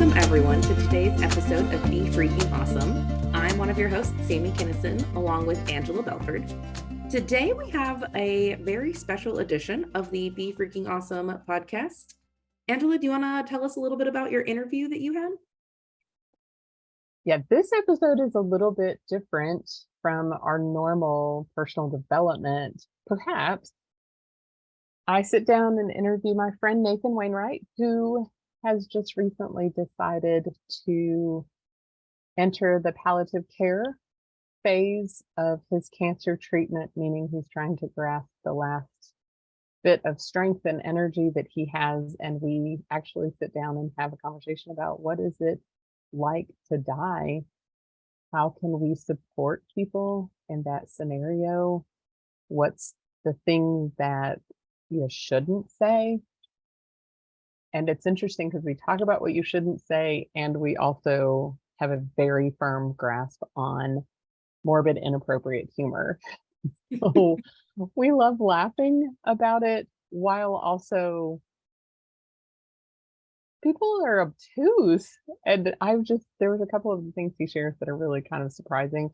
Welcome, everyone, to today's episode of Be Freaking Awesome. I'm one of your hosts, Sammy Kinnison, along with Angela Belford. Today, we have a very special edition of the Be Freaking Awesome podcast. Angela, do you want to tell us a little bit about your interview that you had? Yeah, this episode is a little bit different from our normal personal development. Perhaps I sit down and interview my friend Nathan Wainwright, who has just recently decided to enter the palliative care phase of his cancer treatment, meaning he's trying to grasp the last bit of strength and energy that he has. And we actually sit down and have a conversation about what is it like to die? How can we support people in that scenario? What's the thing that you shouldn't say? And it's interesting because we talk about what you shouldn't say, and we also have a very firm grasp on morbid, inappropriate humor. So we love laughing about it while also people are obtuse. And there was a couple of things he shares that are really kind of surprising,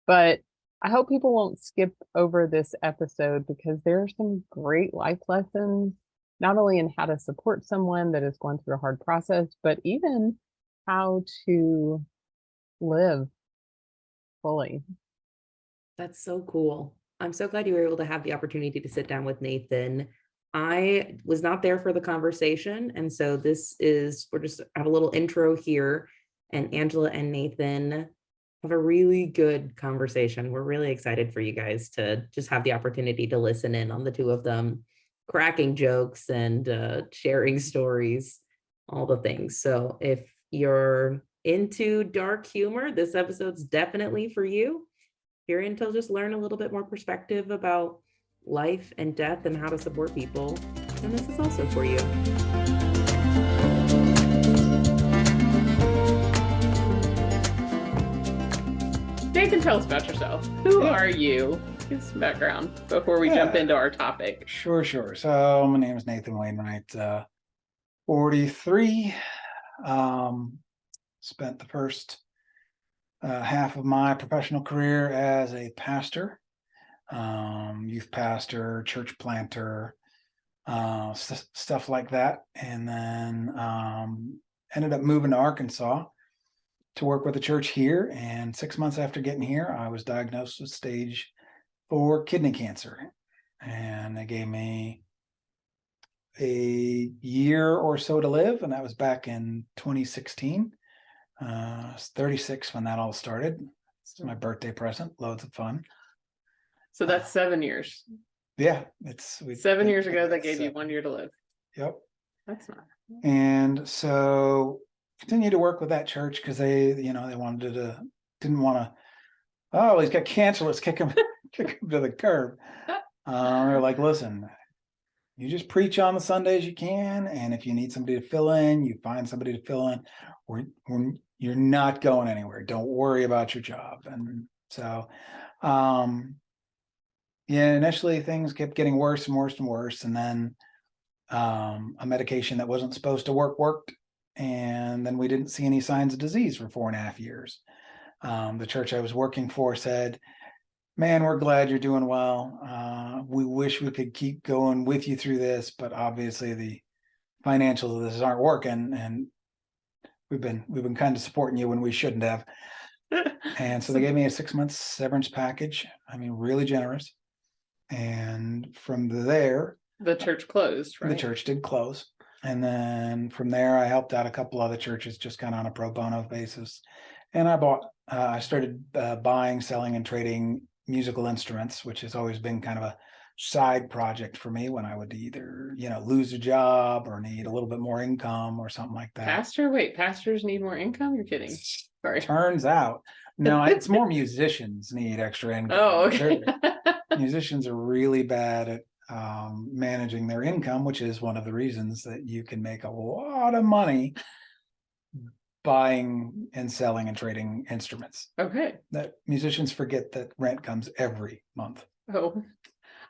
but I hope people won't skip over this episode because there are some great life lessons, not only in how to support someone that is going through a hard process, but even how to live fully. That's so cool. I'm so glad you were able to have the opportunity to sit down with Nathan. I was not there for the conversation. And so we're just have a little intro here, and Angela and Nathan have a really good conversation. We're really excited for you guys to just have the opportunity to listen in on the two of them cracking jokes and sharing stories, all the things. So if you're into dark humor, this episode's definitely for you. If you're into just learn a little bit more perspective about life and death and how to support people, then this is also for you. Nathan, tell us about yourself. Who are you? Give some background before we jump into our topic. Sure. So my name is Nathan Wainwright, 43. Spent the first half of my professional career as a pastor, youth pastor, church planter, stuff like that. And then ended up moving to Arkansas to work with a church here. And 6 months after getting here, I was diagnosed with stage 4 kidney cancer. And they gave me a year or so to live. And that was back in 2016. I was 36 when that all started. It's my birthday present. Loads of fun. So that's 7 years. Yeah, 7 years ago, they gave you 1 year to live. Yep. That's not. And so continued to work with that church because they didn't want to. Oh, he's got cancer. Let's kick him to the curb. They're like, listen, you just preach on the Sundays you can, and if you need somebody to fill in, you find somebody to fill in. You're not going anywhere. Don't worry about your job. And so, initially things kept getting worse and worse and worse, and then a medication that wasn't supposed to worked, and then we didn't see any signs of disease for 4.5 years. The church I was working for said, man, we're glad you're doing well. We wish we could keep going with you through this, but obviously the financials of this aren't working, and we've been kind of supporting you when we shouldn't have. And so they gave me a 6-month severance package. I mean, really generous. And from there, the church closed, right? The church did close. And then from there, I helped out a couple other churches just kind of on a pro bono basis. And I started buying, selling, and trading musical instruments, which has always been kind of a side project for me when I would either, lose a job or need a little bit more income or something like that. Pastors need more income? You're kidding. Sorry. Turns out, no, it's more musicians need extra income. Oh, okay. Musicians are really bad at managing their income, which is one of the reasons that you can make a lot of money buying and selling and trading instruments. Okay. That musicians forget that rent comes every month. Oh,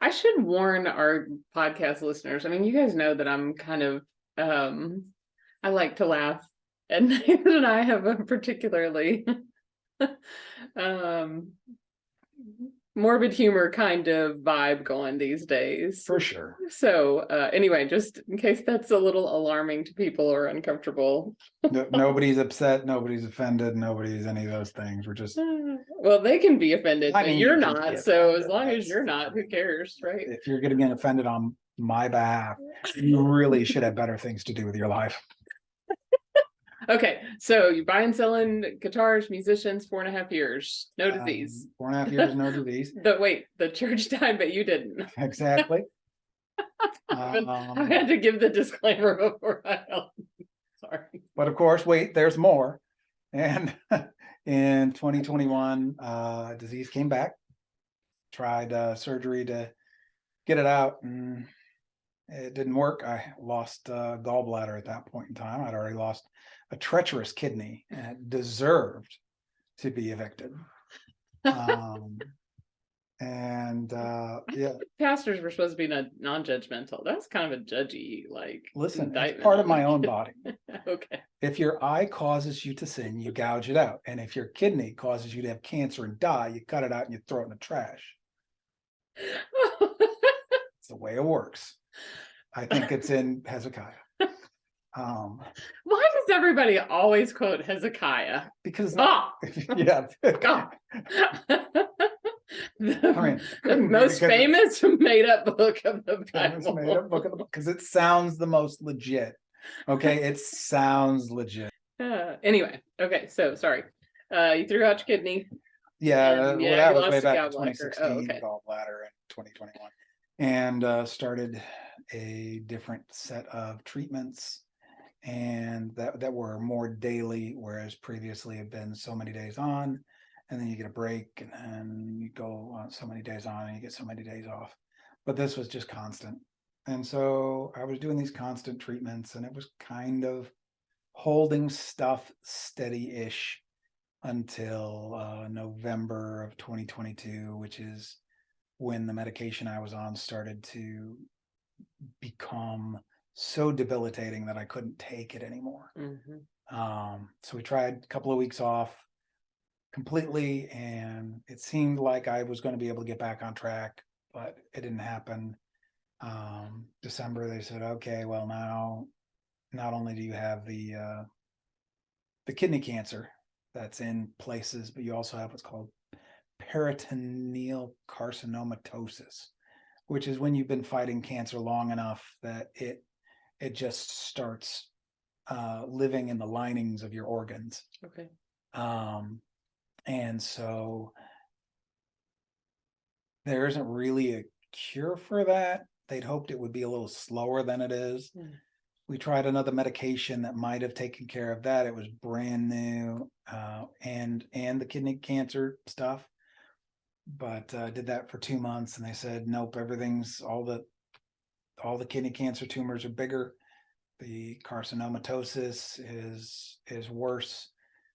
I should warn our podcast listeners. I mean, you guys know that I'm kind of, I like to laugh And Nathan and I have a particularly morbid humor kind of vibe going these days. For sure. So anyway, just in case that's a little alarming to people or uncomfortable. Nobody's upset, nobody's offended, nobody's any of those things. We're just, Well, they can be offended, I but mean, you're you can not. be So offended. as long as That's you're not, who cares, right? if you're getting offended on my behalf, you really should have better things to do with your life. Okay, so you buy and selling guitars, musicians, 4.5 years, no disease. 4.5 years, no disease. But wait, the church died, but you didn't. Exactly. I had to give the disclaimer before I sorry. But of course, wait, there's more. And in 2021, disease came back. Tried surgery to get it out, and it didn't work. I lost gallbladder at that point in time. I'd already lost a treacherous kidney, and it deserved to be evicted. Yeah. Pastors were supposed to be non-judgmental. That's kind of a judgy, like, Listen, it's indictment part on of my that own kid. body. Okay. If your eye causes you to sin, you gouge it out. And if your kidney causes you to have cancer and die, you cut it out and you throw it in the trash. It's the way it works. I think it's in Hezekiah. Why does everybody always quote Hezekiah? Because yeah, God. The mean, most because famous made up book of the Bible. made up book of the book because it sounds the most legit. Okay, it sounds legit. Anyway, okay, so sorry. You threw out your kidney. Yeah, Yeah, that you was way lost the back in gallbladder. 2016, okay. gallbladder in 2021, and started a different set of treatments, and that were more daily, whereas previously had been so many days on, and then you get a break, and then you go on so many days on, and you get so many days off. But this was just constant, and so I was doing these constant treatments, and it was kind of holding stuff steady-ish until November of 2022, which is when the medication I was on started to become so debilitating that I couldn't take it anymore. So we tried a couple of weeks off completely, and it seemed like I was going to be able to get back on track, but it didn't happen. December, they said, okay, well, now not only do you have the kidney cancer that's in places, but you also have what's called peritoneal carcinomatosis, which is when you've been fighting cancer long enough that it just starts living in the linings of your organs. Okay. And so there isn't really a cure for that. They'd hoped it would be a little slower than it is. We tried another medication that might have taken care of that. It was brand new, and the kidney cancer stuff. But did that for 2 months, and they said, nope, everything's all the kidney cancer tumors are bigger. The carcinomatosis is worse.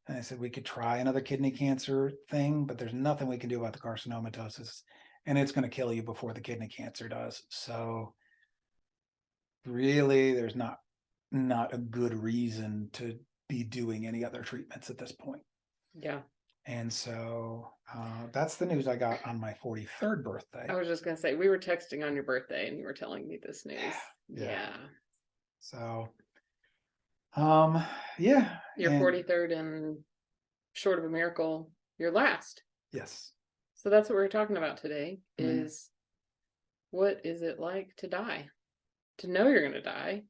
And I said we could try another kidney cancer thing, but there's nothing we can do about the carcinomatosis, and it's going to kill you before the kidney cancer does. So really, there's not a good reason to be doing any other treatments at this point. Yeah. And so that's the news I got on my 43rd birthday. I was just gonna say, we were texting on your birthday and you were telling me this news. Yeah. So yeah. Your 43rd and short of a miracle, your last. Yes. So that's what we're talking about today is what is it like to die? To know you're gonna die.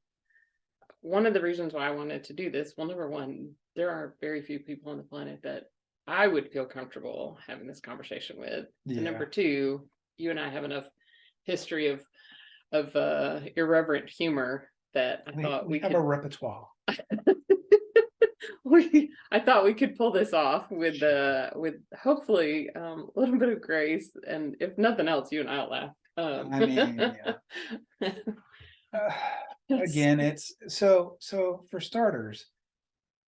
One of the reasons why I wanted to do this, well, number one, there are very few people on the planet that I would feel comfortable having this conversation with. Yeah. And number two, you and I have enough history of irreverent humor that I thought we have could a repertoire. I thought we could pull this off with hopefully a little bit of grace, and if nothing else, you and I'll laugh. I mean, yeah. Again, it's so for starters,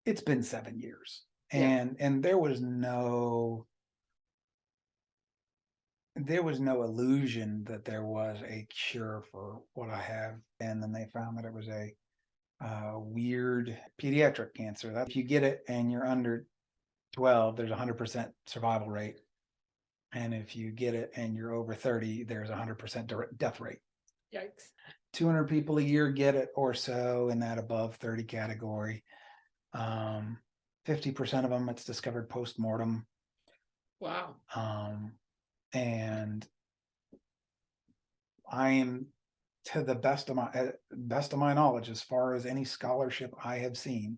it's been 7 years, and there was no illusion that there was a cure for what I have, and then they found that it was a weird pediatric cancer. That if you get it and you're under 12, there's 100% survival rate. And if you get it and you're over 30, there's 100% death rate. Yikes. 200 people a year get it or so in that above 30 category. 50% of them, it's discovered post-mortem. Wow. And I am, to the best of my knowledge, as far as any scholarship I have seen,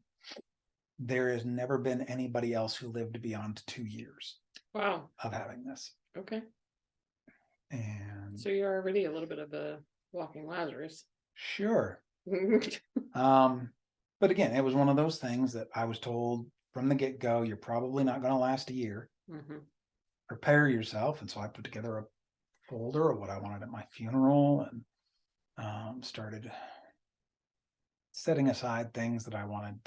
there has never been anybody else who lived beyond 2 years. Wow. Of having this. Okay. And so you're already a little bit of a walking Lazarus. Sure. But again, it was one of those things that I was told from the get-go, you're probably not going to last a year. Mm-hmm. Prepare yourself. And so I put together a folder of what I wanted at my funeral and started setting aside things that I wanted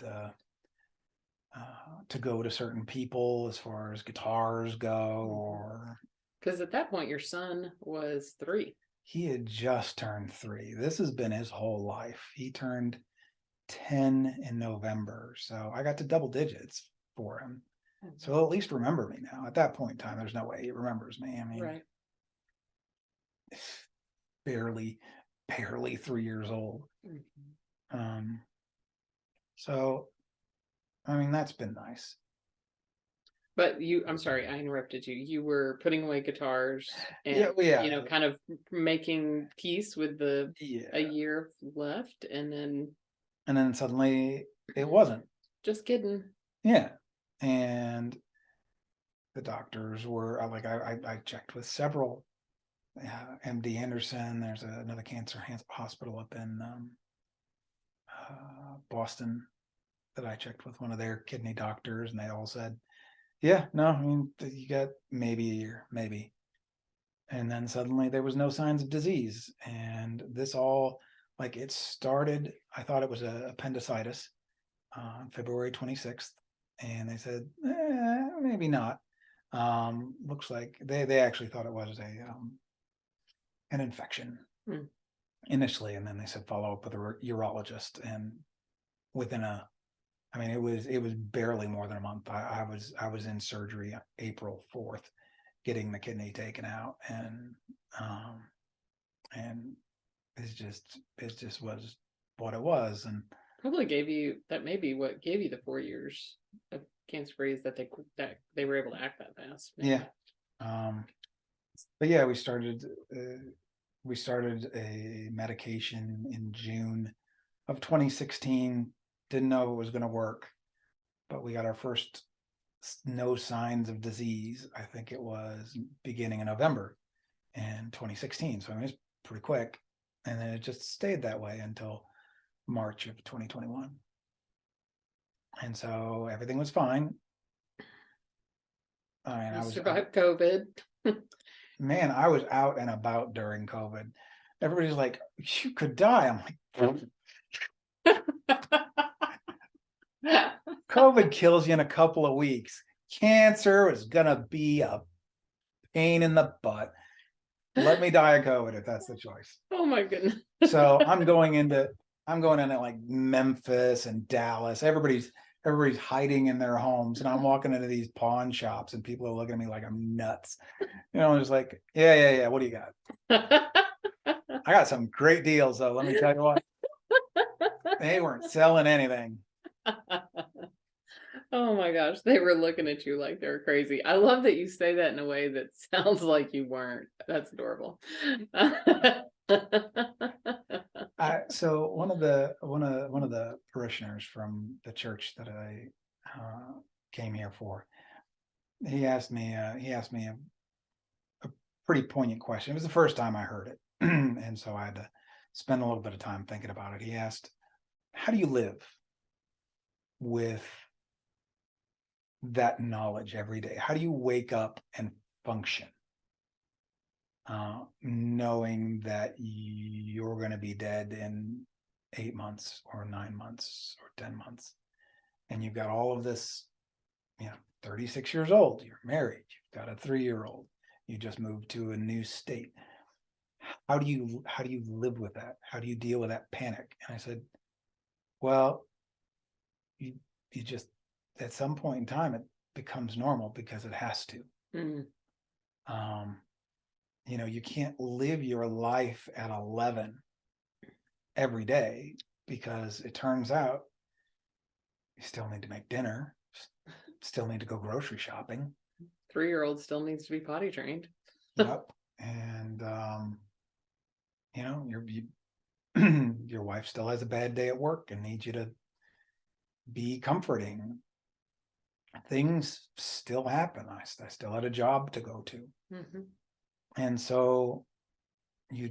to go to certain people as far as guitars go, or because at that point your son was 3. He had just turned 3. This has been his whole life. He turned 10 in November, so I got to double digits for him. Mm-hmm. So he'll at least remember me now. At that point in time, there's no way he remembers me. I mean, right. barely 3 years old. Mm-hmm. So I mean, that's been nice. But I'm sorry, I interrupted you. You were putting away guitars and, yeah. You know, kind of making peace with a year left. And then suddenly it wasn't. Just kidding. Yeah. And the doctors were like, I checked with several, MD Anderson. There's another cancer hospital up in Boston that I checked with one of their kidney doctors, and they all said, yeah, no, I mean, you got maybe a year, maybe. And then suddenly there was no signs of disease. And this all, like, it started, I thought it was appendicitis on February 26th. And they said, maybe not. Looks like they actually thought it was an infection initially. And then they said, follow up with a urologist. And within it was barely more than a month. I was in surgery April 4th, getting the kidney taken out, and it just was what it was, and probably maybe what gave you the 4 years of cancer free is that they were able to act that fast. Maybe. Yeah. But yeah, we started a medication in June of 2016. Didn't know it was going to work, but we got our first no signs of disease. I think it was beginning of November in 2016. So I mean, it's pretty quick. And then it just stayed that way until March of 2021. And so everything was fine. I mean, I survived COVID. Man, I was out and about during COVID. Everybody's like, you could die. I'm like, COVID kills you in a couple of weeks. Cancer is gonna be a pain in the butt. Let me die of COVID if that's the choice. Oh my goodness. So I'm going into like Memphis and Dallas. Everybody's hiding in their homes, and I'm walking into these pawn shops, and people are looking at me like I'm nuts. You know, I'm just like, yeah. What do you got? I got some great deals though. Let me tell you what. They weren't selling anything. Oh my gosh, they were looking at you like they're crazy. I love that you say that in a way that sounds like you weren't. That's adorable. So one of the parishioners from the church that I came here for, he asked me a pretty poignant question. It was the first time I heard it, and so I had to spend a little bit of time thinking about it. He asked, how do you live with that knowledge every day? How do you wake up and function knowing that you're going to be dead in 8 months or 9 months or 10 months, and you've got all of this, 36 years old, you're married, you've got a 3-year-old, you just moved to a new state. How do you live with that? How do you deal with that panic? And I said, Well, you just, at some point in time, it becomes normal because it has to. Mm. You can't live your life at 11 every day, because it turns out you still need to make dinner, still need to go grocery shopping. 3-year-old still needs to be potty trained. Yep. And your wife still has a bad day at work and needs you to be comforting. Things still happen. I still had a job to go to. Mm-hmm. And so you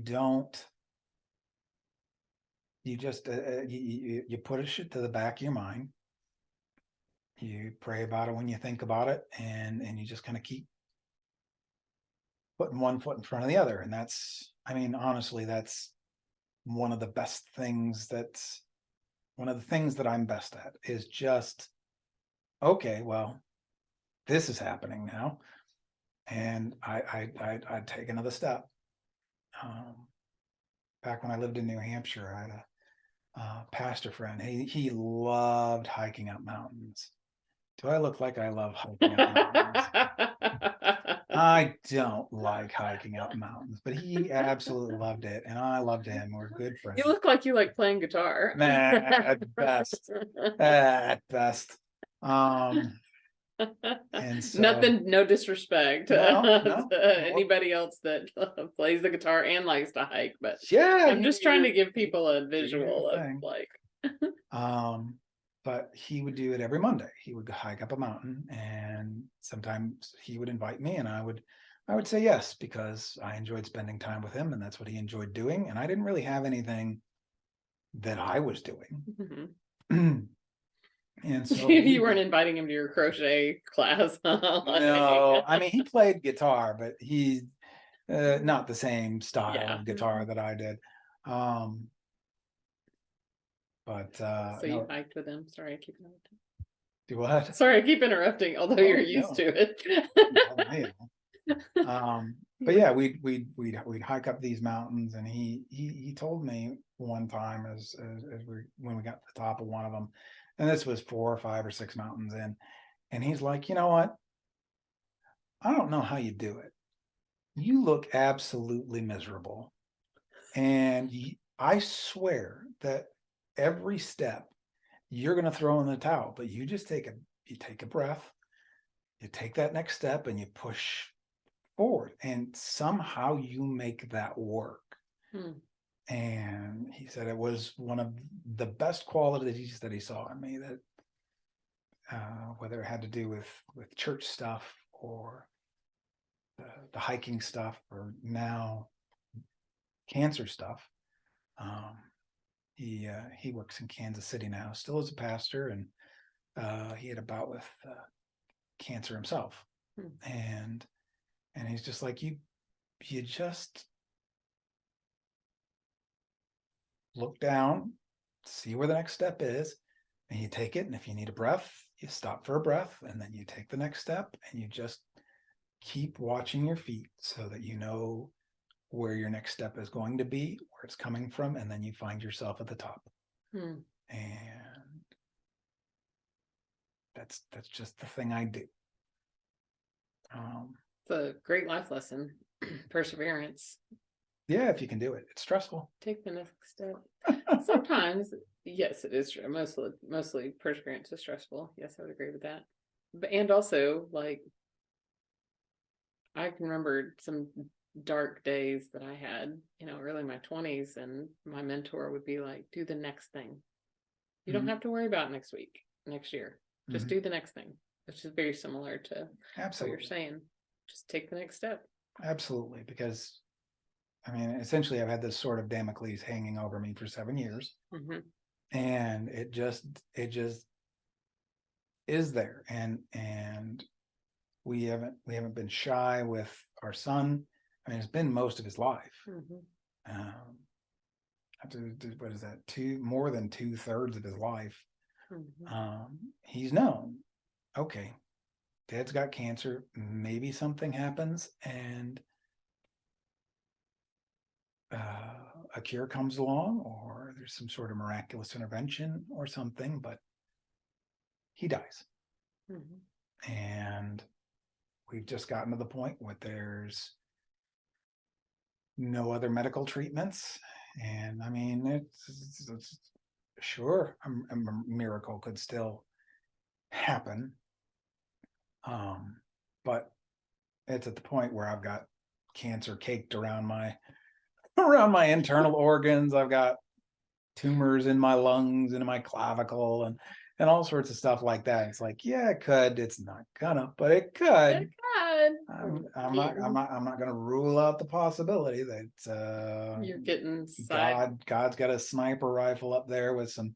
just you put it shit to the back of your mind. You pray about it when you think about it, and you just kind of keep putting one foot in front of the other. And that's, I mean, honestly, that's one of the things that I'm best at, is just, okay, well, this is happening now, and I'd take another step. Back when I lived in New Hampshire, I had a pastor friend. He loved hiking up mountains. Do I look like I love hiking up mountains? I don't like hiking up mountains, but he absolutely loved it, and I loved him. We're good friends. You look like you like playing guitar. Nah, at best. At best. And so, Nothing, no disrespect No. to anybody else that plays the guitar and likes to hike, but yeah, I'm just trying to give people a visual of thing. like. But he would do it every Monday. He would hike up a mountain, and sometimes he would invite me, and I would say yes, because I enjoyed spending time with him, and that's what he enjoyed doing. And I didn't really have anything that I was doing. And so You weren't inviting him to your crochet class. No, I mean, he played guitar, but he's not the same style Yeah. of guitar that I did. But So you no, hiked with him. Sorry, I keep interrupting. do what? Sorry, I keep interrupting, although you're used to it. But yeah, we'd hike up these mountains, and he told me one time when we got to the top of one of them, and this was 4 or 5 or 6 mountains in, and he's like, you know what? I don't know how you do it. You look absolutely miserable, and I swear that every step you're going to throw in the towel, but you just take a breath, you take that next step, and you push forward, and somehow you make that work. And he said it was one of the best qualities that he saw in me, that whether it had to do with church stuff, or the hiking stuff, or now cancer stuff. He works in Kansas City now, still as a pastor, and he had a bout with cancer himself. And he's just like, you just look down, see where the next step is, and you take it. And if you need a breath, you stop for a breath, and then you take the next step, and you just keep watching your feet so that you know where your next step is going to be, where it's coming from, and then you find yourself at the top. And that's just the thing I do. It's a great life lesson. Perseverance. Yeah, if you can do it. It's stressful. Take the next step. Sometimes, yes, it is true. Mostly perseverance is stressful. Yes, I would agree with that. But and also, like, I can remember some dark days that I had, early in my 20s, and my mentor would be like, do the next thing. You don't have to worry about next week, next year. Just do the next thing, which is very similar to what you're saying. Just take the next step. Absolutely. Because, I mean, essentially I've had this sort of Damocles hanging over me for 7 years. And it just is there. And we haven't been shy with our son. I mean, it's been most of his life. What is that? More than 2/3 of his life. He's known, okay, Dad's got cancer. Maybe something happens, and a cure comes along, or there's some sort of miraculous intervention or something, but he dies. And we've just gotten to the point where there's no other medical treatments. And I mean, it's sure, a miracle could still happen. But it's at the point where I've got cancer caked around my internal organs. I've got tumors in my lungs and in my clavicle and all sorts of stuff like that. It's like, yeah, it could. It's not gonna, but it could. I'm not gonna rule out the possibility that You're getting side. God's got a sniper rifle up there with some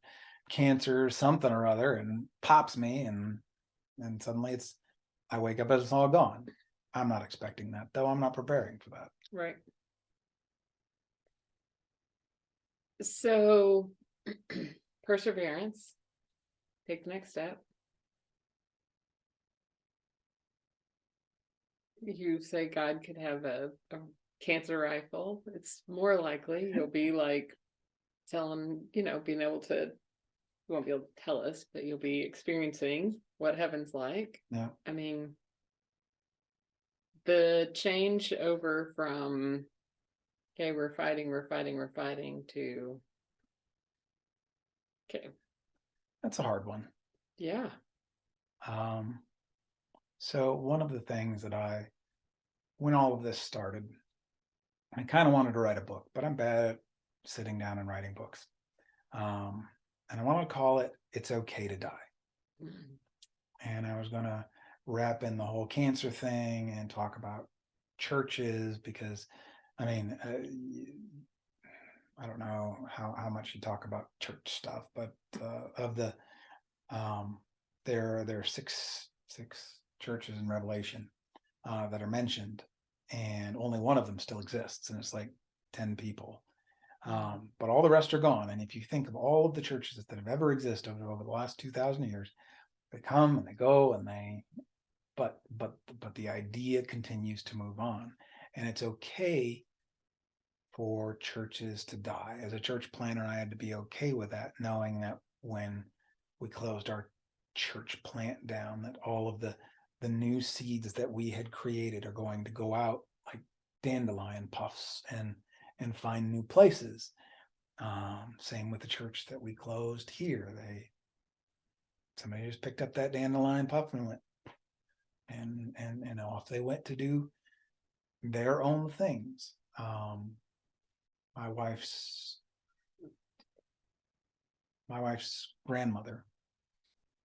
cancer, something or other, and pops me, and suddenly I wake up and it's all gone. I'm not expecting that, though. I'm not preparing for that. Right. So perseverance, take the next step. You say God could have a cancer rifle. It's more likely you'll be like telling, being able to, you won't be able to tell us, but you'll be experiencing what heaven's like. Yeah. I mean, the change over from, okay, we're fighting to, okay. That's a hard one. Yeah. So one of the things that when all of this started, I kind of wanted to write a book, but I'm bad at sitting down and writing books. And I want to call it It's Okay to Die. And I was going to wrap in the whole cancer thing and talk about churches, because I mean, I don't know how much you talk about church stuff, but there are six churches in Revelation that are mentioned, and only one of them still exists, and it's like 10 people. But all the rest are gone. And if you think of all of the churches that have ever existed over the last 2,000 years, they come and they go, and but the idea continues to move on, and it's okay for churches to die. As a church planner, I had to be okay with that, knowing that when we closed our church plant down, that all of the new seeds that we had created are going to go out like dandelion puffs and find new places. Same with the church that we closed here. Somebody just picked up that dandelion puff and went, and off they went to do their own things. My wife's grandmother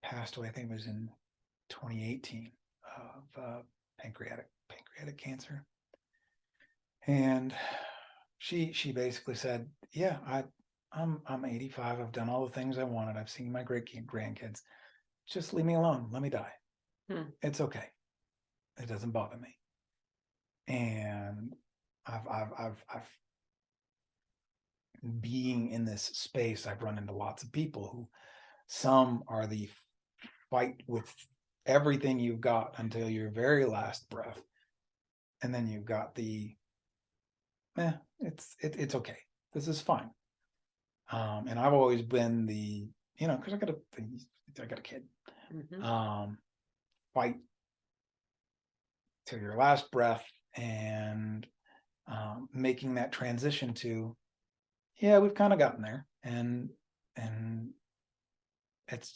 passed away, I think it was in 2018, of pancreatic cancer. And she basically said, yeah, I'm 85. I've done all the things I wanted. I've seen my great grandkids. Just leave me alone. Let me die. It's okay. It doesn't bother me. And I've being in this space, I've run into lots of people who, some are the fight with everything you've got until your very last breath, and then you've got the it's okay, this is fine. And I've always been the, because I got a kid. Fight till your last breath, and making that transition to, yeah, we've kind of gotten there, and it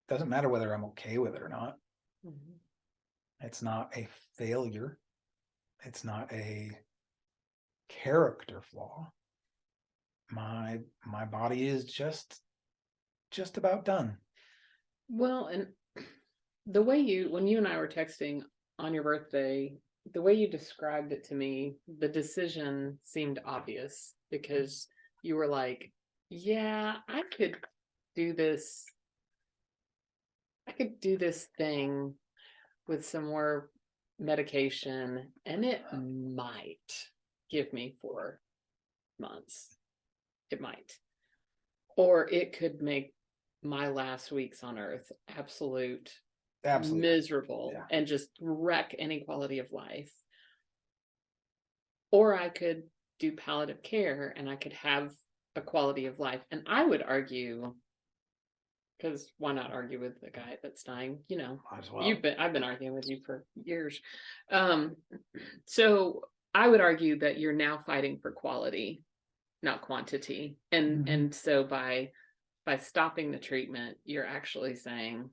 doesn't matter whether I'm okay with it or not. It's not a failure. It's not a character flaw. My body is just about done. Well, and the way when you and I were texting on your birthday, the way you described it to me, the decision seemed obvious, because you were like, yeah, I could do this thing with some more medication, and it might give me 4 months. It might. Or it could make my last weeks on earth absolutely miserable, yeah, and just wreck any quality of life. Or I could do palliative care, and I could have a quality of life. And I would argue, because why not argue with the guy that's dying? You know, Might as well. I've been arguing with you for years. So I would argue that you're now fighting for quality, not quantity. And Mhm. and so by stopping the treatment, you're actually saying,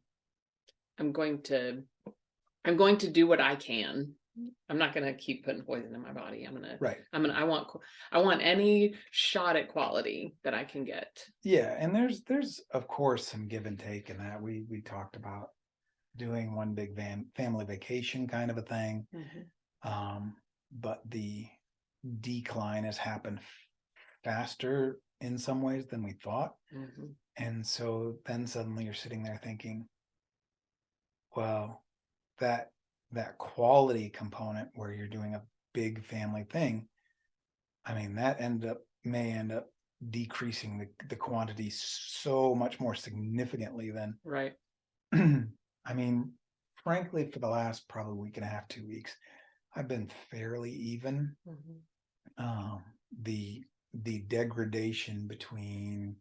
I'm going to do what I can. I'm not going to keep putting poison in my body. Right. I want any shot at quality that I can get. Yeah, and there's of course some give and take in that. We talked about doing one big family vacation kind of a thing. But the decline has happened faster in some ways than we thought. And so then suddenly you're sitting there thinking, well, that quality component where you're doing a big family thing, I mean, that may end up decreasing the quantity so much more significantly than Right. I mean, frankly, for the last probably week and a half, 2 weeks, I've been fairly even. The degradation between,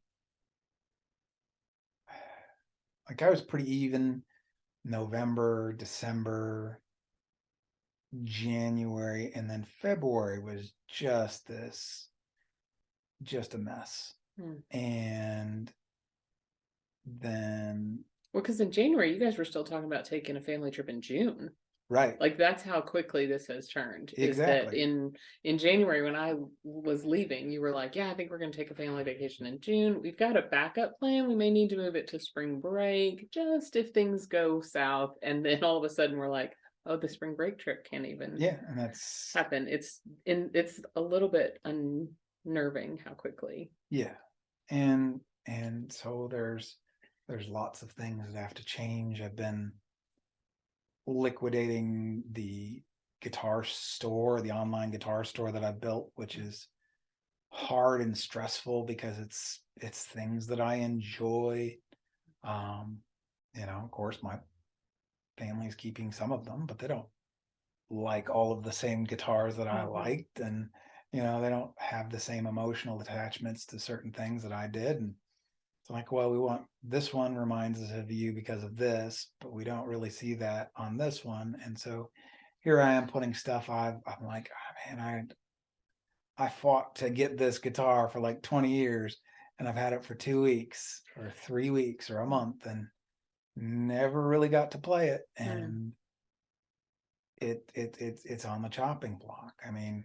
like, I was pretty even November, December, January, and then February was just a mess. And then, well, because in January you guys were still talking about taking a family trip in June. right, Like, that's how quickly this has turned. Is that exactly. in January, when I was leaving, you were like, yeah, I think we're going to take a family vacation in June. We've got a backup plan. We may need to move it to spring break, just if things go south. And then all of a sudden we're like, oh, the spring break trip can't even Yeah, and that's happen. It's a little bit unnerving how quickly. Yeah. And so there's lots of things that have to change. I've been liquidating the guitar store, the online guitar store that I built, which is hard and stressful because it's things that I enjoy. Of course my family's keeping some of them, but they don't like all of the same guitars that I liked, and they don't have the same emotional attachments to certain things that I did. And it's like, well, we want this one reminds us of you because of this, but we don't really see that on this one. And so here I am putting stuff I'm like, oh, man, I fought to get this guitar for like 20 years, and I've had it for 2 weeks or 3 weeks or a month and never really got to play it. And it's on the chopping block. I mean,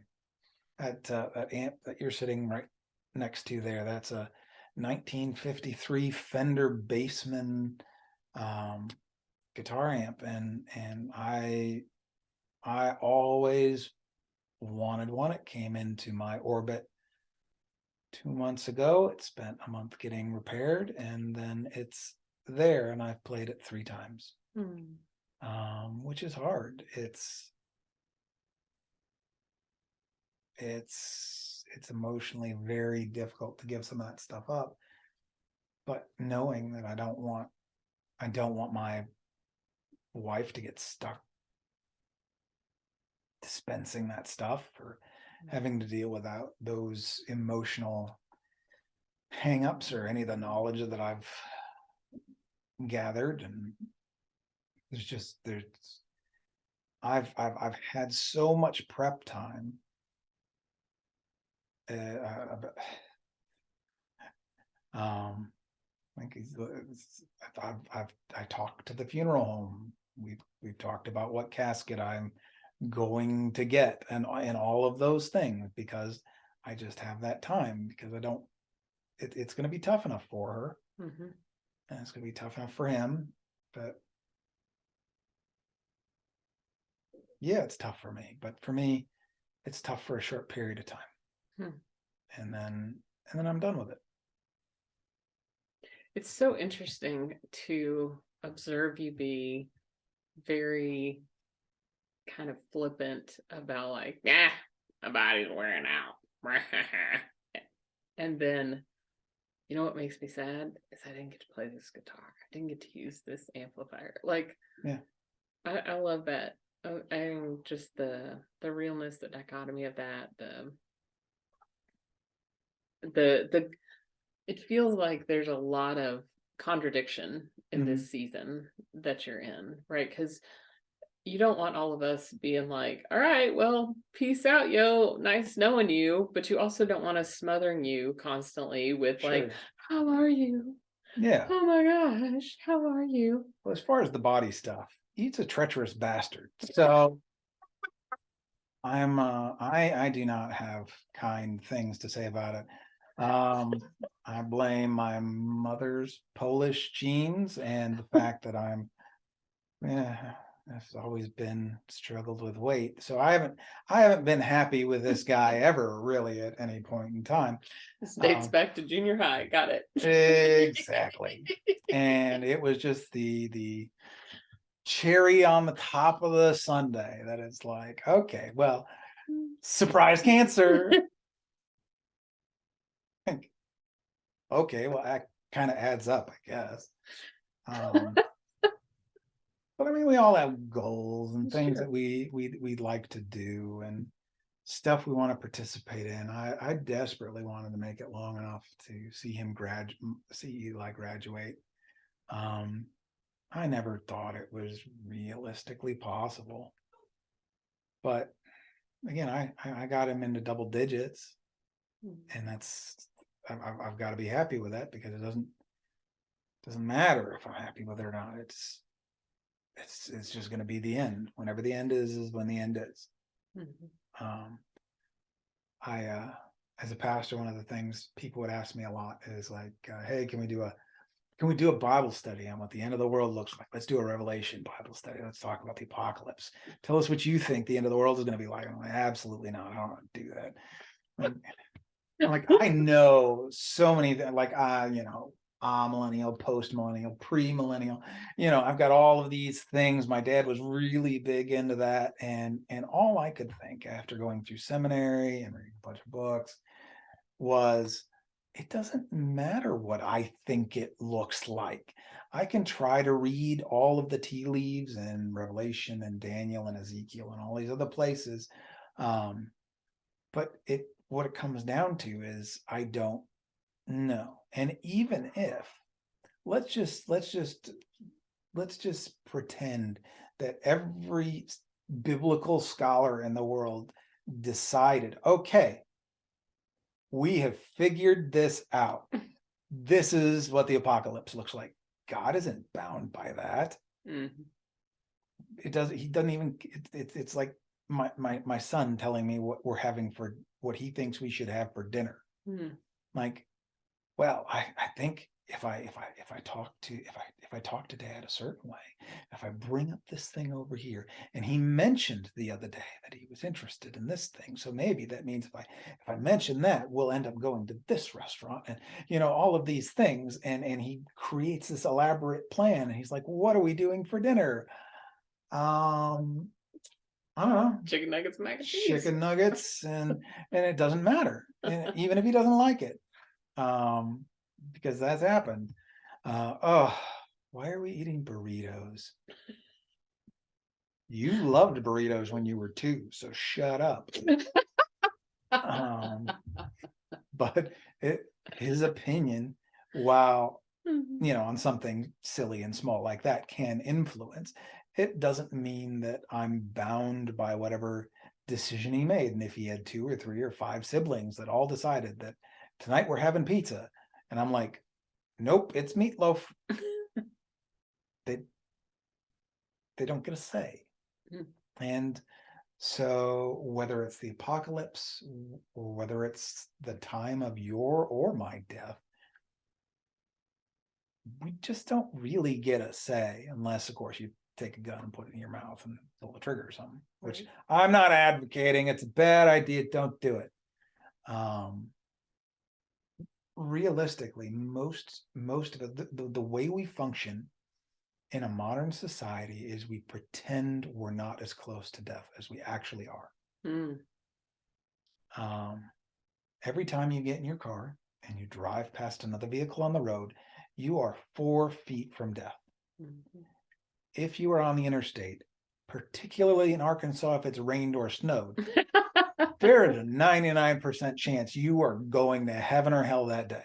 that amp that you're sitting right next to there, that's a 1953 Fender Bassman guitar amp, and I always wanted one. It came into my orbit 2 months ago. It spent a month getting repaired, and then it's there, and I've played it 3 times. Which is hard. It's emotionally very difficult to give some of that stuff up, but knowing that I don't want my wife to get stuck dispensing that stuff or having to deal without those emotional hang-ups or any of the knowledge that I've gathered. And I've had so much prep time. I talked to the funeral home. We've talked about what casket I'm going to get and all of those things, because I just have that time, because it's going to be tough enough for her, and it's going to be tough enough for him, but yeah, it's tough for me, but for me, it's tough for a short period of time. And then I'm done with it. It's so interesting to observe you be very kind of flippant about, like, yeah, my body's wearing out. And then, you know what makes me sad is I didn't get to play this guitar. I didn't get to use this amplifier. Like, yeah, I love that. I'm just the realness, the dichotomy of that, it feels like there's a lot of contradiction in Mhm. this season that you're in, right? Because you don't want all of us being like, all right, well, peace out, yo, nice knowing you, but you also don't want us smothering you constantly with like, Sure. how are you? Yeah. Oh my gosh, how are you? Well, as far as the body stuff, he's a treacherous bastard. So I do not have kind things to say about it. I blame my mother's Polish genes and the fact that I've always been struggled with weight. So I haven't been happy with this guy ever really at any point in time. This dates back to junior high. Got it. Exactly. And it was just the cherry on the top of the sundae that it's like, okay, well, surprise cancer. Okay, well, that kind of adds up, I guess. But I mean, we all have goals and things Sure. that we'd like to do and stuff we want to participate in. I desperately wanted to make it long enough to see Eli graduate. I never thought it was realistically possible. But again, I got him into double digits, and I've got to be happy with that because it doesn't matter if I'm happy with it or not. It's just going to be the end. Whenever the end is when the end is. Mhm. As a pastor, one of the things people would ask me a lot is like, hey, can we do a Bible study on what the end of the world looks like? Let's do a Revelation Bible study. Let's talk about the apocalypse. Tell us what you think the end of the world is going to be like. I'm like, absolutely not. I don't want to do that. I'm like, I know so many, like, millennial, post-millennial, pre-millennial, I've got all of these things. My dad was really big into that. And all I could think after going through seminary and reading a bunch of books was, it doesn't matter what I think it looks like. I can try to read all of the tea leaves and Revelation and Daniel and Ezekiel and all these other places. But what it comes down to is I don't know. And even if let's just pretend that every biblical scholar in the world decided, okay, we have figured this out. This is what the apocalypse looks like. God isn't bound by that. Mhm. He doesn't even, it's like my son telling me what we're having for what he thinks we should have for dinner. Mhm. Like, well, I think if I talk to dad a certain way, if I bring up this thing over here, and he mentioned the other day that he was interested in this thing, so maybe that means if I mention that, we'll end up going to this restaurant, and all of these things, and he creates this elaborate plan, and he's like, what are we doing for dinner? I don't know, Chicken nuggets, mac and cheese. chicken nuggets, and it doesn't matter, and even if he doesn't like it, because that's happened. Why are we eating burritos? You loved burritos when you were 2, so shut up. But his opinion, while Mhm. on something silly and small like that can influence, it doesn't mean that I'm bound by whatever decision he made. And if he had 2 or 3 or 5 siblings that all decided that tonight we're having pizza, and I'm like, nope, it's meatloaf, they don't get a say. Mhm. And so whether it's the apocalypse or whether it's the time of your or my death, we just don't really get a say, unless of course you take a gun and put it in your mouth and pull the trigger or something, which Right. I'm not advocating. It's a bad idea. Don't do it. Realistically, most of it, the way we function in a modern society is we pretend we're not as close to death as we actually are. Mm. Every time you get in your car and you drive past another vehicle on the road, you are 4 feet from death. Mhm. If you are on the interstate, particularly in Arkansas, if it's rained or snowed, there is a 99% chance you are going to heaven or hell that day.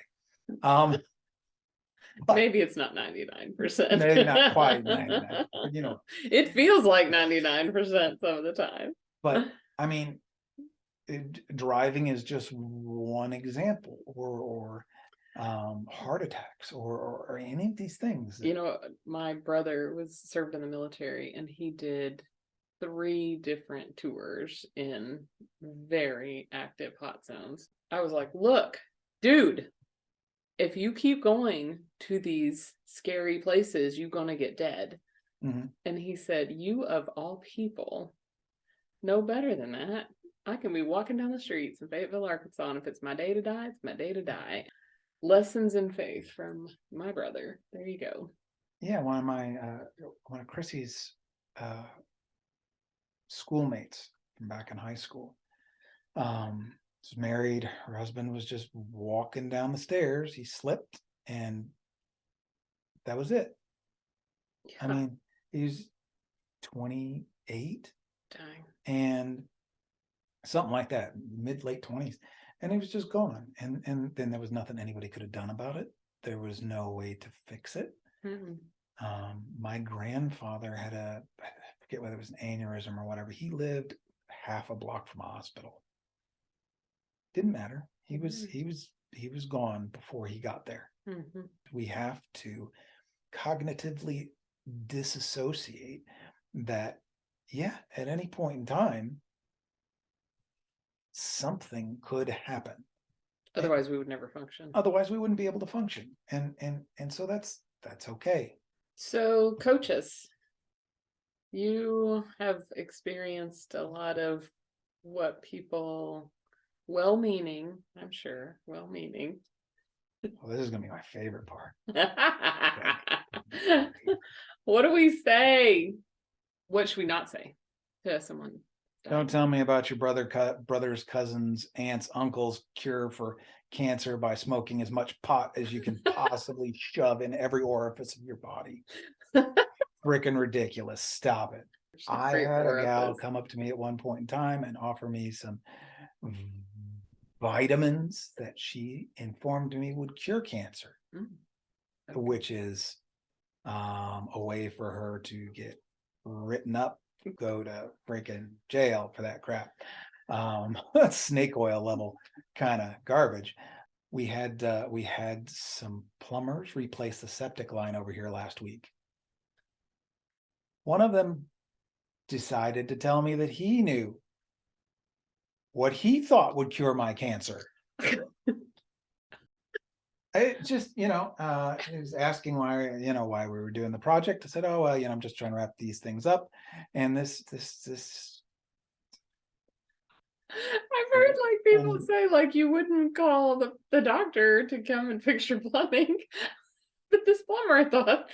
But Maybe it's not 99%. maybe not quite 99, but you know. It feels like 99% some of the time. But I mean, driving is just one example, or heart attacks, or any of these things. You know, my brother was served in the military, and he did 3 different tours in very active hot zones. I was like, look, dude, if you keep going to these scary places, you're gonna get dead. Mhm. And he said, you of all people know better than that. I can be walking down the streets in Fayetteville, Arkansas, and if it's my day to die, it's my day to die. Lessons in faith from my brother. There you go. Yeah, one of Chrissy's schoolmates from back in high school was married. Her husband was just walking down the stairs. He slipped, and that was it. I mean, he was 28, Dang. and something like that, late 20s, and he was just gone. And then there was nothing anybody could have done about it. There was no way to fix it. Mm-mm. My grandfather had I forget whether it was an aneurysm or whatever. He lived half a block from a hospital. Didn't matter. He was gone before he got there. Mhm. We have to cognitively disassociate that, yeah, at any point in time, something could happen. Otherwise, we would never function. Otherwise, we wouldn't be able to function. And so that's okay. So, coaches, you have experienced a lot of what people, well-meaning, I'm sure, well-meaning. Well, this is gonna be my favorite part. What do we say? What should we not say to someone? Don't tell me about your brother's cousins, aunts, uncles cure for cancer by smoking as much pot as you can possibly shove in every orifice of your body. Freaking ridiculous. Stop it. I had a gal come up to me at one point in time and offer me some vitamins that she informed me would cure cancer, which is a way for her to get written up, go to freaking jail for that crap. That's snake oil level kind of garbage. We had some plumbers replace the septic line over here last week. One of them decided to tell me that he knew what he thought would cure my cancer. I just, he was asking why we were doing the project. I said, oh, well, I'm just trying to wrap these things up. And this. I've heard people say you wouldn't call the doctor to come and fix your plumbing. But this plumber thought.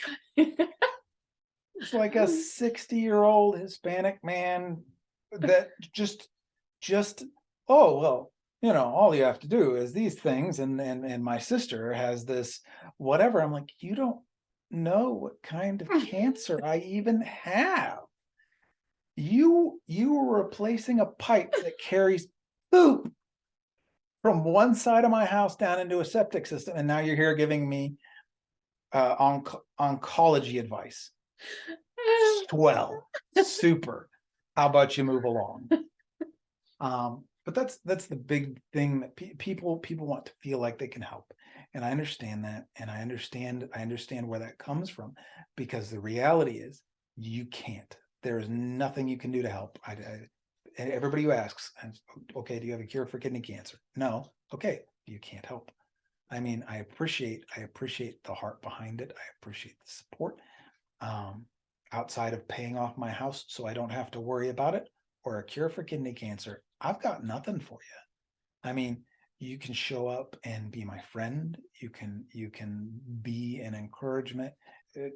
It's like a 60-year-old Hispanic man that just, oh, well, all you have to do is these things. And my sister has this, whatever. I'm like, you don't know what kind of cancer I even have. You were replacing a pipe that carries poop from one side of my house down into a septic system. And now you're here giving me oncology advice. Swell. Super. How about you move along? But that's the big thing that people want to feel like they can help. And I understand that. And I understand where that comes from, because the reality is you can't. There is nothing you can do to help. Everybody who asks, okay, do you have a cure for kidney cancer? No. Okay, you can't help. I mean, I appreciate the heart behind it. I appreciate the support. Outside of paying off my house so I don't have to worry about it, or a cure for kidney cancer, I've got nothing for you. I mean, you can show up and be my friend. You can be an encouragement.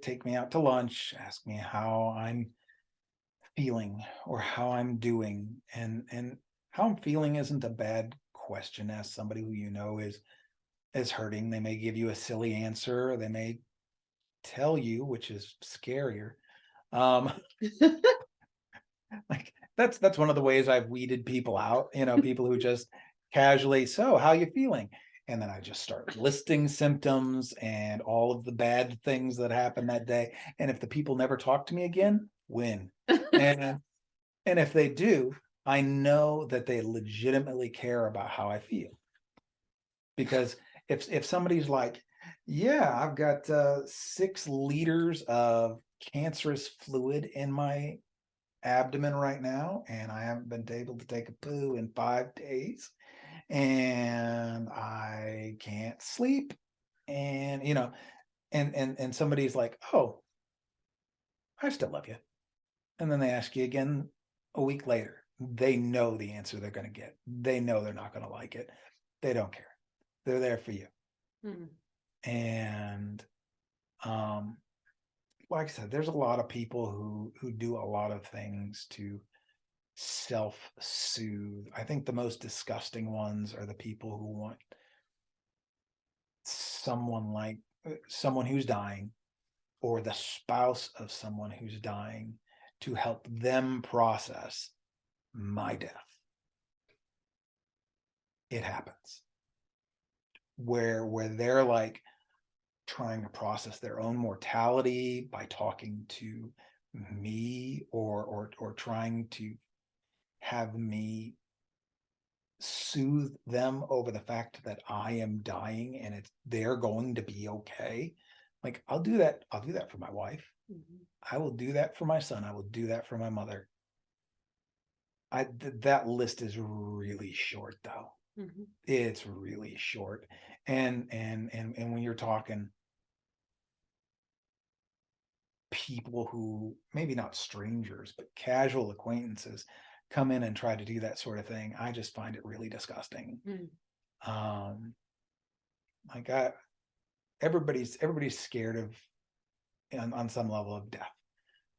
Take me out to lunch. Ask me how I'm feeling or how I'm doing. And how I'm feeling isn't a bad question. Ask somebody who is hurting. They may give you a silly answer. Or they may tell you, which is scarier. that's one of the ways I've weeded people out, people who just casually, so how you feeling? And then I just start listing symptoms and all of the bad things that happened that day. And if the people never talk to me again, win. And if they do, I know that they legitimately care about how I feel. Because if somebody's like, yeah, I've got 6 liters of cancerous fluid in my abdomen right now, and I haven't been able to take a poo in 5 days, and I can't sleep, and and somebody's like, oh, I still love you. And then they ask you again a week later. They know the answer they're going to get. They know they're not going to like it. They don't care. They're there for you. And like I said, there's a lot of people who do a lot of things to self-soothe. I think the most disgusting ones are the people who want someone who's dying, or the spouse of someone who's dying, to help them process my death. It happens where they're like trying to process their own mortality by talking to me, or trying to have me soothe them over the fact that I am dying and they're going to be okay. Like, I'll do that for my wife. I will do that for my son. I will do that for my mother. That list is really short, though. It's really short. And when you're talking people who, maybe not strangers, but casual acquaintances, come in and try to do that sort of thing, I just find it really disgusting. Like, everybody's scared of, on some level, of death,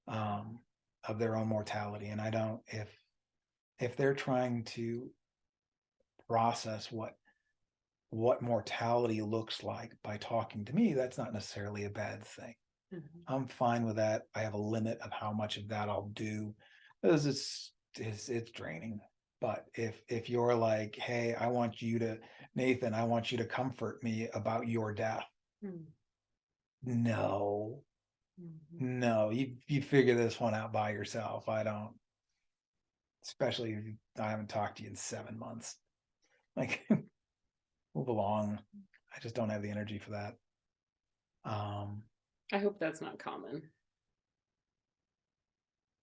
of their own mortality. And I don't, if they're trying to process what mortality looks like by talking to me, that's not necessarily a bad thing. I'm fine with that. I have a limit of how much of that I'll do, because it's draining. But if you're like, hey, Nathan, I want you to comfort me about your death. No, you figure this one out by yourself. I don't, especially if I haven't talked to you in 7 months. Like, move along. I just don't have the energy for that. I hope that's not common.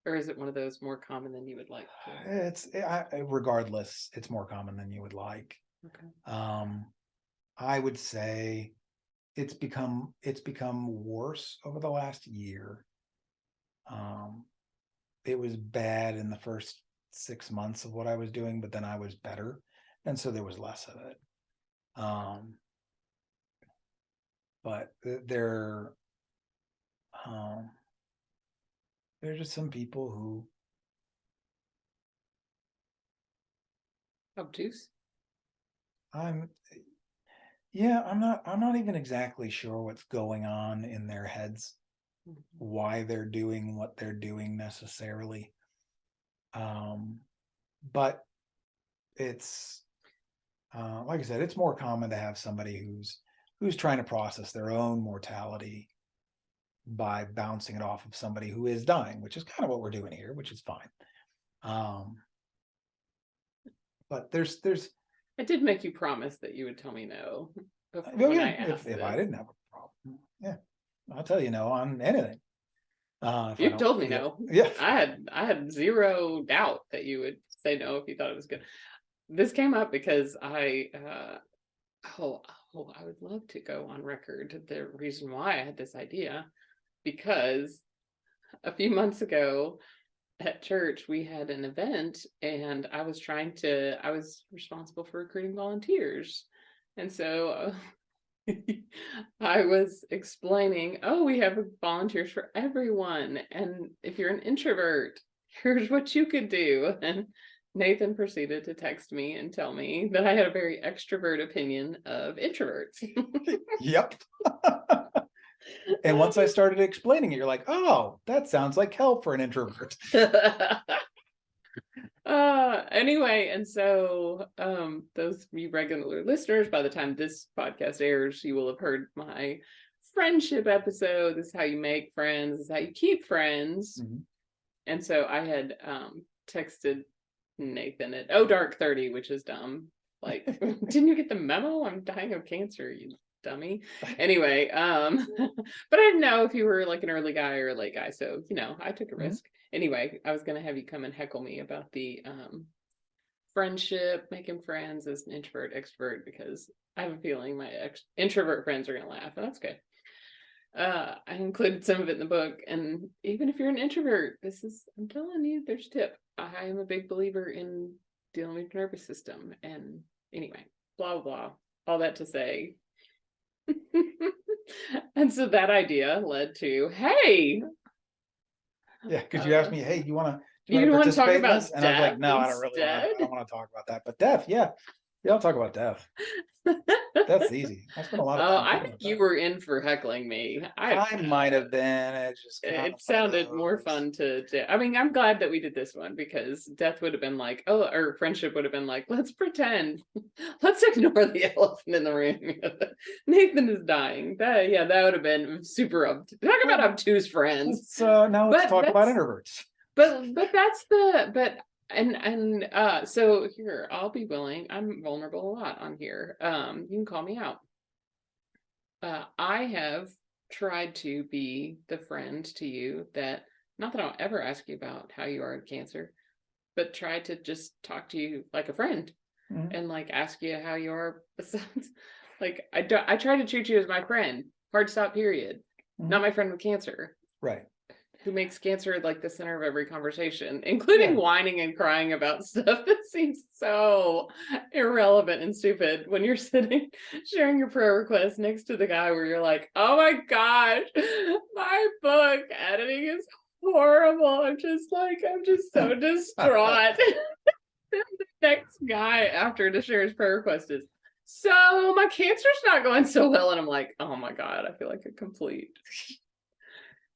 Or is it one of those more common than you would like to? Regardless, it's more common than you would like. Okay. I would say it's become worse over the last year. It was bad in the first 6 months of what I was doing, but then I was better, and so there was less of it. But there's just some people who Obtuse. I'm not even exactly sure what's going on in their heads, why they're doing what they're doing necessarily. But it's like I said, it's more common to have somebody who's trying to process their own mortality by bouncing it off of somebody who is dying, which is kind of what we're doing here, which is fine. But there's I did make you promise that you would tell me no. If I didn't have a problem, yeah, I'll tell you no on anything. You've told me no. Yeah, I had zero doubt that you would say no if you thought it was good. This came up because I would love to go on record the reason why I had this idea, because a few months ago at church we had an event, and I was responsible for recruiting volunteers, and so I was explaining, we have volunteers for everyone, and if you're an introvert, here's what you could do. And Nathan proceeded to text me and tell me that I had a very extrovert opinion of introverts. Yep. And once I started explaining it, you're like, oh, that sounds like hell for an introvert. Anyway, and so those of you regular listeners, by the time this podcast airs, you will have heard my friendship episode. This is how you make friends, this is how you keep friends. Mhm. And so I had texted Nathan at dark 30, which is dumb. Like, didn't you get the memo? I'm dying of cancer, you dummy. Anyway, but I didn't know if you were like an early guy or a late guy, so I took a Mhm. risk. Anyway, I was gonna have you come and heckle me about the friendship, making friends as an introvert, extrovert, because I have a feeling my introvert friends are gonna laugh, and that's good. I included some of it in the book, and even if you're an introvert, I'm telling you, there's a tip. I am a big believer in dealing with your nervous system, and anyway, blah blah, all that to say. And so that idea led to, hey, Yeah, because you asked me, hey, you want to you want to talk participate in about this? And I was like, death no, I don't really want to. I instead? don't want to talk about that. But death, yeah, I'll talk about death. That's easy. I spent a lot of time I thinking think about you that. were in for heckling me. I might have been. It just kind of It one of sounded more those. fun to do. I mean, I'm glad that we did this one, because death would have been like, or friendship would have been like, let's pretend, let's ignore the elephant in the room. Nathan is dying. That would have been super talk about obtuse friends. Now let's But talk about that's- introverts. But that's so here, I'll be willing. I'm vulnerable a lot on here. You can call me out. I have tried to be the friend to you that, not that I'll ever ask you about how you are in cancer, but try to just talk to you like a friend. Mhm. And like ask you how you are besides. Like I try to treat you as my friend. Hard stop, period. Not Mhm. my friend with cancer, Right. who makes cancer like the center of every conversation, including whining and crying about stuff that seems so irrelevant and stupid when you're sitting sharing your prayer request next to the guy where you're like, oh my gosh, my book editing is horrible. I'm just so distraught. The next guy after to share his prayer request is, so my cancer's not going so well. And I'm like, oh my God, I feel like a complete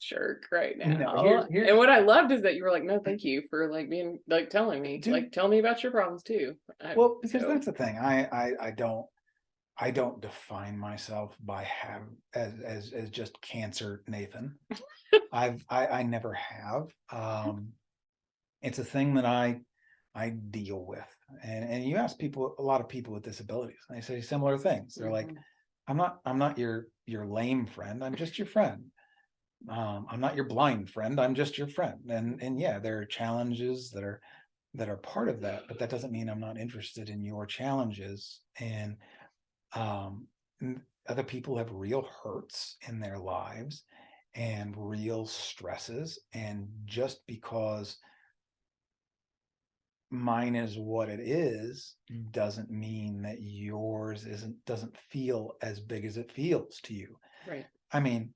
jerk right now. No, And what I loved is that you were like, no, thank you for like being like telling me, Dude. like, tell me about your problems too. Well, because that's the thing. I don't define myself by as just cancer Nathan. I never have. It's a thing that I deal with. And you ask people, a lot of people with disabilities, and they say similar things. They're like, I'm not your lame friend, I'm just your friend. I'm not your blind friend, I'm just your friend. And yeah, there are challenges that are part of that, but that doesn't mean I'm not interested in your challenges. And other people have real hurts in their lives and real stresses, and just because mine is what it is doesn't mean that yours doesn't feel as big as it feels to you. Right. I mean,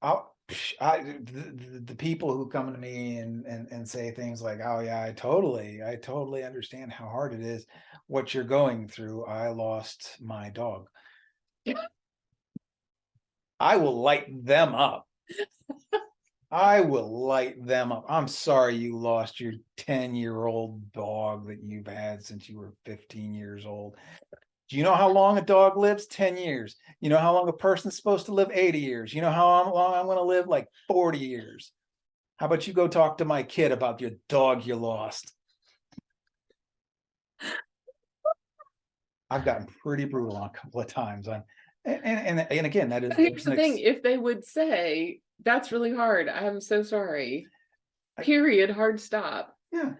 the people who come to me and say things like, oh yeah, I totally understand how hard it is, what you're going through. I lost my dog. I will light them up. I will light them up. I'm sorry you lost your 10-year-old dog that you've had since you were 15 years old. Do you know how long a dog lives? 10 years. You know how long a person's supposed to live? 80 years. You know how long I'm going to live? Like 40 years. How about you go talk to my kid about your dog you lost? I've gotten pretty brutal on a couple of times. And again, that is. But here's the thing: if they would say, "That's really hard. I'm so sorry." Period. Hard stop. Yeah.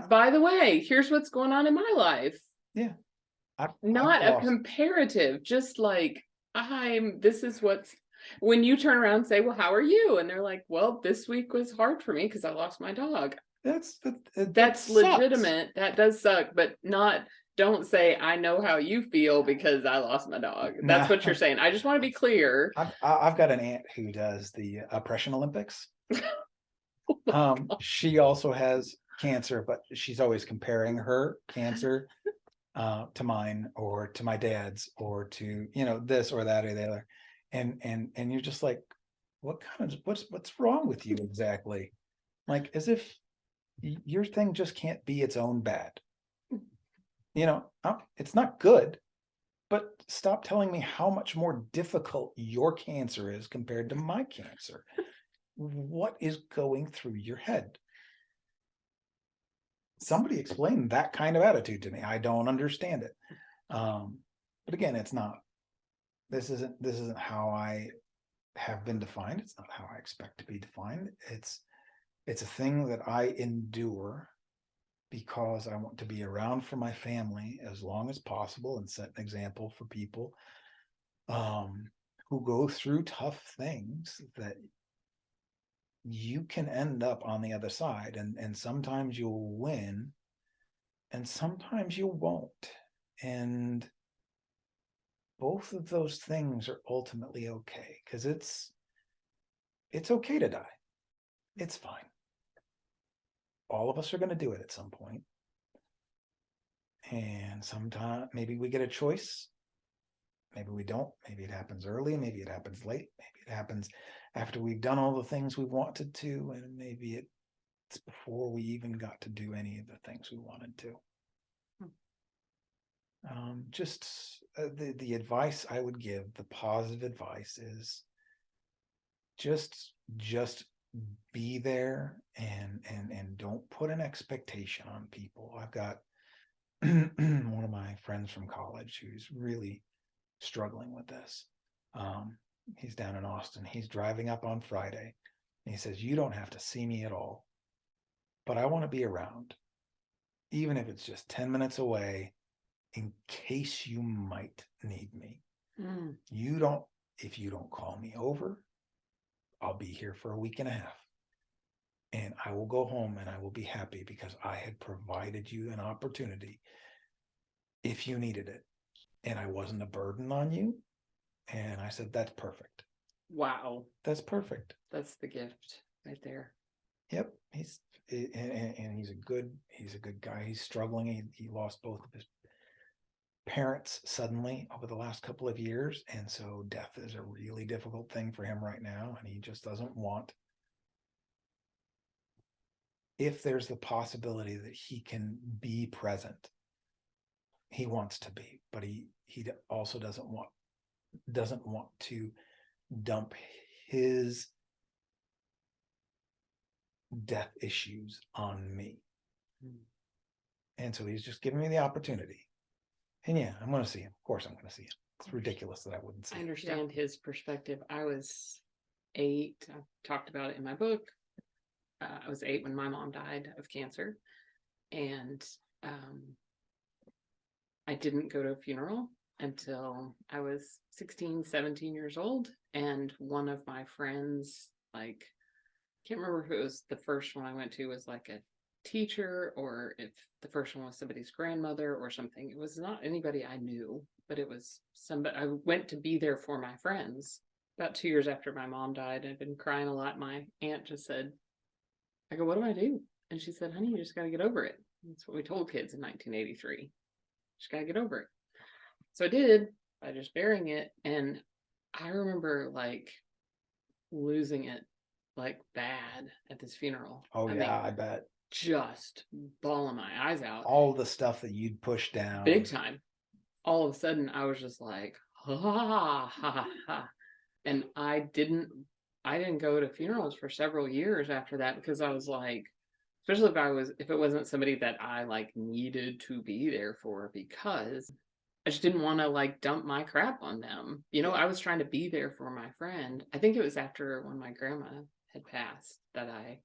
By the way, here's what's going on in my life. Yeah. Not a comparative, just like this is what's, when you turn around and say, well, how are you? And they're like, well, this week was hard for me because I lost my dog. That's legitimate. That does suck, but don't say, I know how you feel because I lost my dog. That's what you're saying. I just want to be clear. I've got an aunt who does the oppression Olympics. She also has cancer, but she's always comparing her cancer to mine or to my dad's or to this or that or the other, and you're just like, what's wrong with you exactly? Like, as if your thing just can't be its own bad. It's not good, but stop telling me how much more difficult your cancer is compared to my cancer. What is going through your head? Somebody explain that kind of attitude to me. I don't understand it. But again, it's not. This isn't how I have been defined. It's not how I expect to be defined. It's a thing that I endure because I want to be around for my family as long as possible and set an example for people who go through tough things, that you can end up on the other side, and sometimes you'll win and sometimes you won't. And both of those things are ultimately okay, because it's okay to die. It's fine. All of us are going to do it at some point. And sometime maybe we get a choice. Maybe we don't. Maybe it happens early. Maybe it happens late. Maybe it happens after we've done all the things we wanted to. And maybe it's before we even got to do any of the things we wanted to. The advice I would give, the positive advice, is just be there and don't put an expectation on people. I've got one of my friends from college who's really struggling with this. He's down in Austin. He's driving up on Friday, and he says, "You don't have to see me at all, but I want to be around, even if it's just 10 minutes away, in case you might need me. If you don't call me over, I'll be here for a week and a half. And I will go home and I will be happy because I had provided you an opportunity if you needed it. And I wasn't a burden on you." And I said, "That's perfect." Wow. That's perfect. That's the gift right there. Yep. He's a good guy. He's struggling. He lost both of his parents suddenly over the last couple of years. And so death is a really difficult thing for him right now. And he just doesn't want, if there's the possibility that he can be present, he wants to be, but he also doesn't want to dump his death issues on me. And so he's just giving me the opportunity. And yeah, I'm going to see him. Of course I'm going to see him. It's ridiculous that I wouldn't see I him. understand his perspective. I was 8. I've talked about it in my book. I was 8 when my mom died of cancer. And I didn't go to a funeral until I was 16, 17 years old. And one of my friends, like, can't remember if it was the first one I went to was like a teacher, or if the first one was somebody's grandmother or something. It was not anybody I knew, but it was somebody. I went to be there for my friends. About 2 years after my mom died, I'd been crying a lot. My aunt just said, I go, "What do I do?" And she said, "Honey, you just got to get over it." That's what we told kids in 1983. Just got to get over it. So I did by just bearing it. And I remember like losing it like bad at this funeral. Oh, yeah, I bet. Just bawling my eyes out. All the stuff that you'd push down. Big time. All of a sudden, I was just like, ha ha ha ha. And I didn't go to funerals for several years after that, because I was like, especially if it wasn't somebody that I like needed to be there for, because I just didn't want to like dump my crap on them. I was trying to be there for my friend. I think it was after when my grandma had passed that I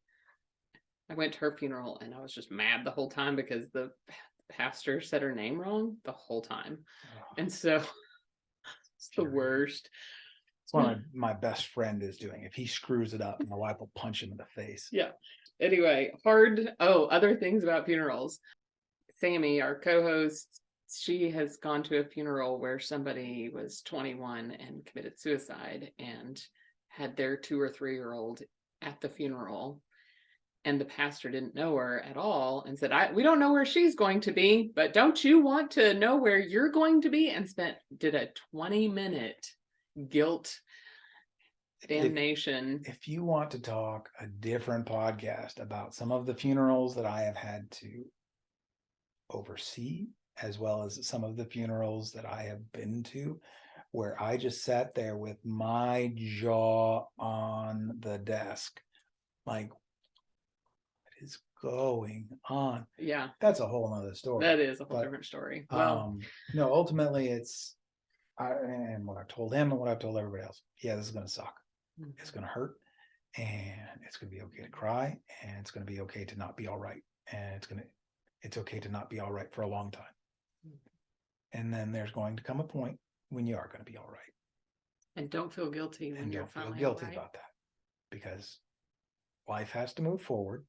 went to her funeral, and I was just mad the whole time because the pastor said her name wrong the whole time. And so it's the worst. It's what my best friend is doing. If he screws it up, my wife will punch him in the face. Yeah. Anyway, other things about funerals. Sammy, our co-host, she has gone to a funeral where somebody was 21 and committed suicide and had their 2 or 3-year-old at the funeral. And the pastor didn't know her at all and said, "We don't know where she's going to be, but don't you want to know where you're going to be?" And did a 20-minute guilt damnation. If you want to talk a different podcast about some of the funerals that I have had to oversee, as well as some of the funerals that I have been to, where I just sat there with my jaw on the desk, like, what is going on? Yeah, That's a whole nother story. that is a whole But, different story. Well, no, ultimately and what I've told him and what I've told everybody else, yeah, this is going to suck. It's going to hurt, and it's going to be okay to cry, and it's going to be okay to not be all right. And it's okay to not be all right for a long time. And then there's going to come a point when you are going to be all right. and don't feel guilty when And you're don't feel finally guilty alright. about that, because life has to move forward,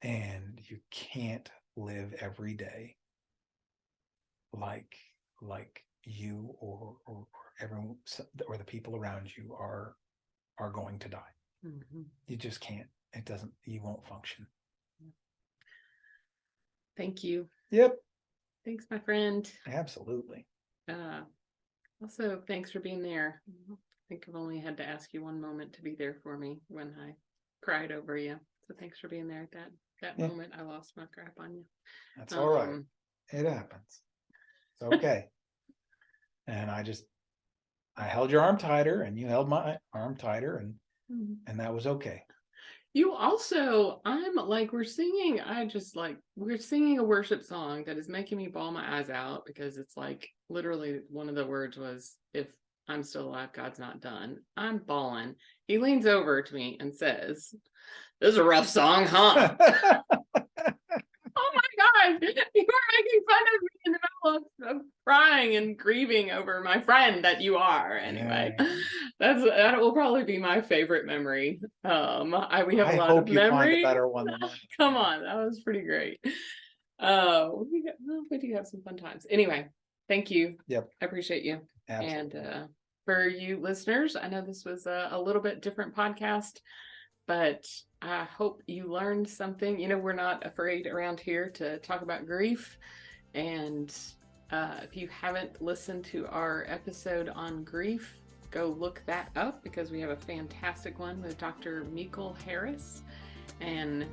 and you can't live every day like you or everyone or the people around you are going to die. Mhm. You just can't. You won't function. Thank you. Yep, Thanks, my friend. absolutely. Also, thanks for being there. I think I've only had to ask you one moment to be there for me when I cried over you. So thanks for being there at that Yeah. moment. I lost my crap on you. That's all right. Um, It happens. It's okay. And I held your arm tighter, and you held my arm tighter, and that was okay. You also, we're singing a worship song that is making me bawl my eyes out, because it's like literally one of the words was, if I'm still alive, God's not done. I'm bawling. He leans over to me and says, "This is a rough song, huh?" Oh my God, you are making fun of me in the middle of crying and grieving over my friend that you are. Anyway, that will probably be my favorite memory. We have a I lot hope of you find a memories. better one than mine. Come on, that was pretty great. We do have some fun times. Anyway, thank you. Yep. I appreciate you. Absolutely. And for you listeners, I know this was a little bit different podcast, but I hope you learned something. We're not afraid around here to talk about grief. And if you haven't listened to our episode on grief, go look that up, because we have a fantastic one with Dr. Meikle Harris, and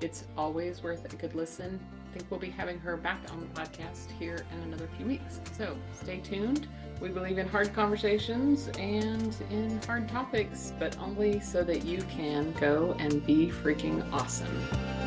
it's always worth a good listen. I think we'll be having her back on the podcast here in another few weeks. So stay tuned. We believe in hard conversations and in hard topics, but only so that you can go and be freaking awesome.